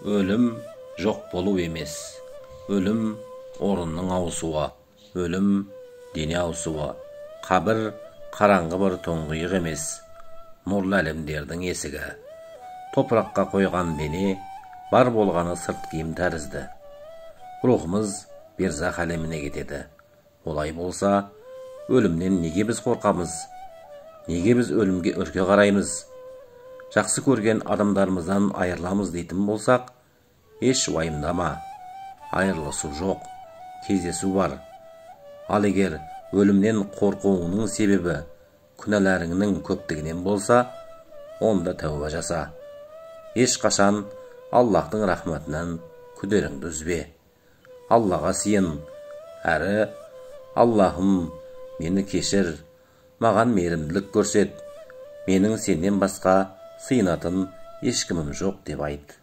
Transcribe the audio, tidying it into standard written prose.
Ölüm жоқ болу емес. Ölüm орынның ауысуы. Ölüm дене ауысуы. Қабір қараңғы бір тұңғиық емес. Нұрлы әлемдердің есігі. Топыраққа қойған дене бар болғаны сырт киім тәрізді. Рухымыз берзақ әлеміне кетеді. Олай болса, өлімнен неге біз қорқамыз? Неге біз өлімге үрке қараймыз? Жақсы көрген адамдарымыздан айырыламыз дейтін болсақ, еш уайымдама. Айырылысу жоқ, кездесу бар. Ал егер өлімнен қорқуыңның себебі күнәларыңның көптігінен болса, онда тәуба жаса. Ешқашан Аллахтың рахматынан күдеріңді үзбе. Аллаға сыйын, әрі Аллахым, мені кешір, маған мейірімділік көрсет, менің сенен басқа сыйынатын ешкімім жоқ деп айт.